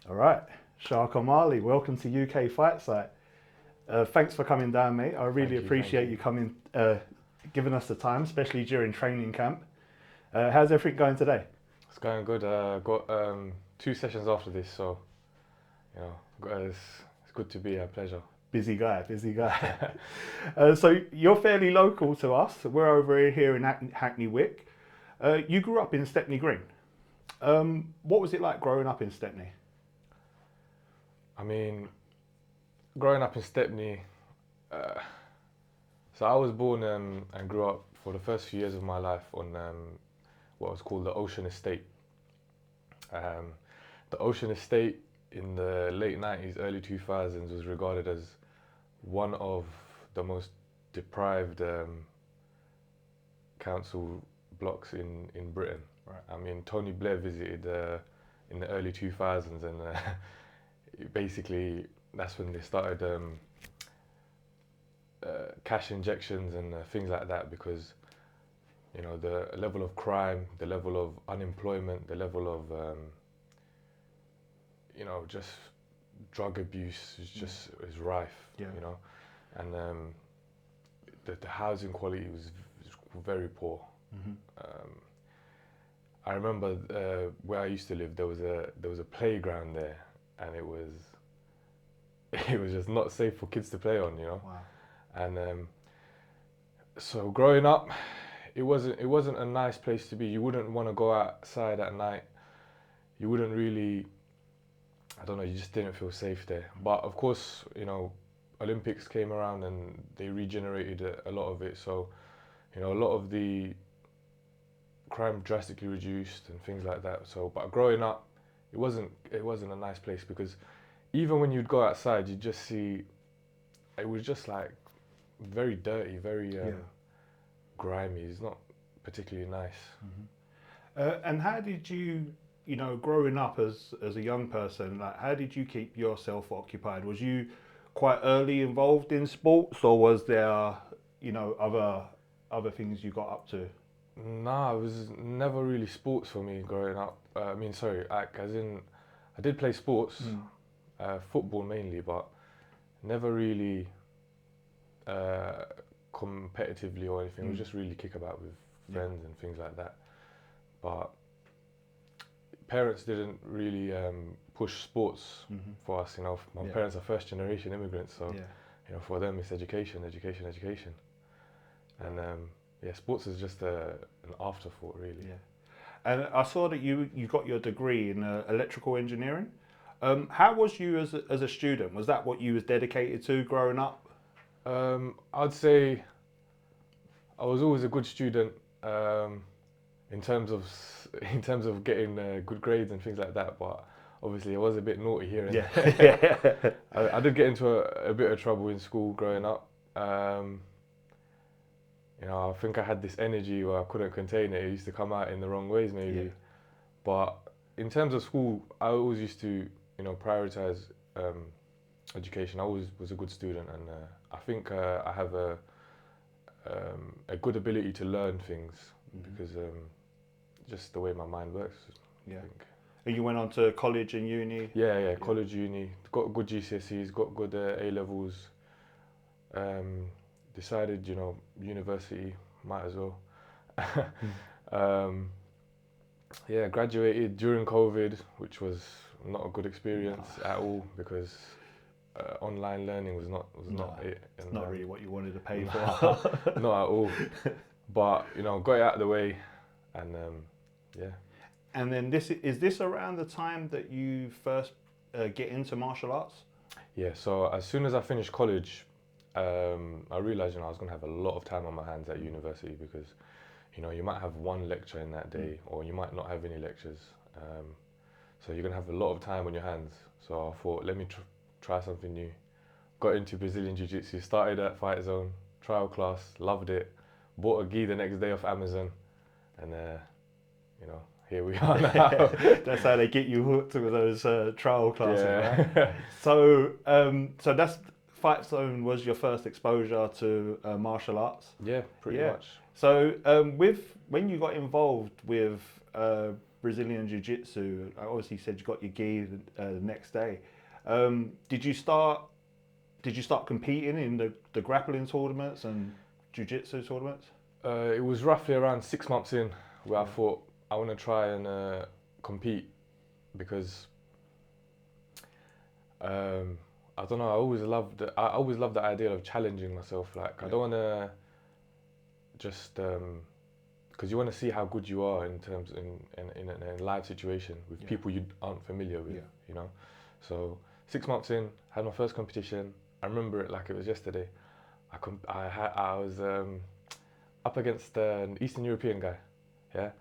All right, Shah Kamali, welcome to UK Fight Site. Thanks for coming down, mate. I really appreciate you coming, giving us the time, especially during training camp. How's everything going today? It's going good. Got 2 sessions after this, so it's good to be a pleasure. Busy guy, busy guy. So you're fairly local to us. We're over here in Hackney Wick. You grew up in Stepney Green. What was it like growing up in Stepney? I mean, growing up in Stepney, so I was born and grew up for the first few years of my life on what was called the Ocean Estate. The Ocean Estate in the late 90s, early 2000s was regarded as one of the most deprived council blocks in Britain. Right. I mean, Tony Blair visited in the early 2000s, and basically that's when they started cash injections and things like that, because the level of crime, the level of unemployment, the level of just drug abuse is rife. Yeah. And the housing quality was very poor. Mm-hmm. I remember where I used to live, there was a playground there, and it was just not safe for kids to play on. Wow. And so growing up, it wasn't a nice place to be. You wouldn't want to go outside at night. You wouldn't really, I don't know, you just didn't feel safe there. But of course, Olympics came around and they regenerated a lot of it. So, a lot of the crime drastically reduced and things like that. So, but growing up, it wasn't a nice place, because even when you'd go outside, you'd just see, it was just like very dirty, very grimy. It's not particularly nice. Mm-hmm. And how did you, growing up as a young person, like how did you keep yourself occupied? Was you quite early involved in sports, or was there, other things you got up to? Nah, it was never really sports for me growing up. I did play sports, football mainly, but never really competitively or anything. It was just really kick about with friends and things like that. But parents didn't really push sports for us. My parents are first generation immigrants, so for them it's education. And sports is just an afterthought, really. Yeah. And I saw that you got your degree in electrical engineering. How was you as a student? Was that what you was dedicated to growing up? I'd say I was always a good student in terms of getting good grades and things like that. But obviously, I was a bit naughty here and there. I did get into a bit of trouble in school growing up. I think I had this energy where I couldn't contain it. It used to come out in the wrong ways, maybe. Yeah. But in terms of school, I always used to, prioritize education. I always was a good student, and I think I have a good ability to learn things because just the way my mind works. Yeah. I think. And you went on to college and uni? Yeah, college, uni. Got good GCSEs, got good A levels. Decided, university, might as well. Graduated during COVID, which was not a good experience at all, because online learning was not it. It's not really what you wanted to pay for. Not at all. But got it out of the way, and And then is this around the time that you first get into martial arts? Yeah. So as soon as I finished college, I realised I was going to have a lot of time on my hands at university, because you might have one lecture in that day, or you might not have any lectures. So you're going to have a lot of time on your hands. So I thought, let me try something new. Got into Brazilian Jiu-Jitsu, started at Fight Zone, trial class, loved it. Bought a gi the next day off Amazon, and here we are now. That's how they get you hooked with those trial classes, yeah. right? So that's Fight Zone was your first exposure to martial arts. Yeah, pretty much. So when you got involved with Brazilian Jiu-Jitsu. I obviously said you got your gi the next day. Did you start? Did you start competing in the grappling tournaments and Jiu-Jitsu tournaments? It was roughly around 6 months in where I Yeah. thought I want to try and compete because I don't know. I always loved the idea of challenging myself. Like I Yeah. don't want to just because you want to see how good you are in terms in a live situation with Yeah. people you aren't familiar with. Yeah. You know, so 6 months in, had my first competition. I remember it like it was yesterday. I was up against an Eastern European guy. Yeah,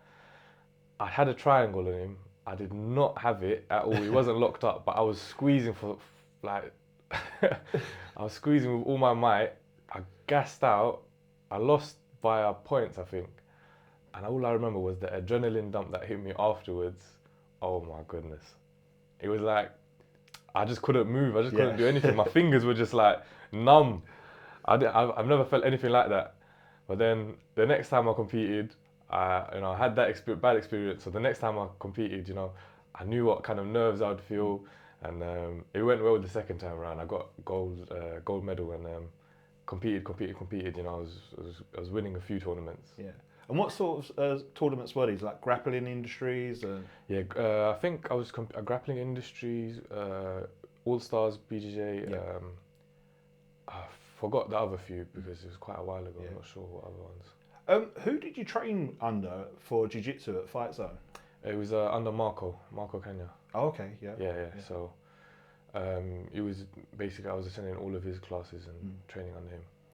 I had a triangle on him. I did not have it at all. He wasn't locked up, but I was squeezing for like I was squeezing with all my might. I gassed out. I lost by points, I think. And all I remember was the adrenaline dump that hit me afterwards. Oh my goodness. It was like I just couldn't move. I just couldn't Yeah. do anything. My fingers were just like numb. I've never felt anything like that. But then the next time I competed, I had that bad experience. So the next time I competed, I knew what kind of nerves I would feel, and it went well the second time around. I got gold medal and competed. I was winning a few tournaments. Yeah. And what sort of tournaments were these? Like grappling industries? Yeah, I think I was grappling industries, All Stars, BJJ. Yeah. I forgot the other few because it was quite a while ago. Yeah. I'm not sure what other ones. Who did you train under for jiu-jitsu at Fight Zone? It was under Marco Kenya. Oh, okay, yeah. Yeah. Yeah. So it was basically I was attending all of his classes and training under him.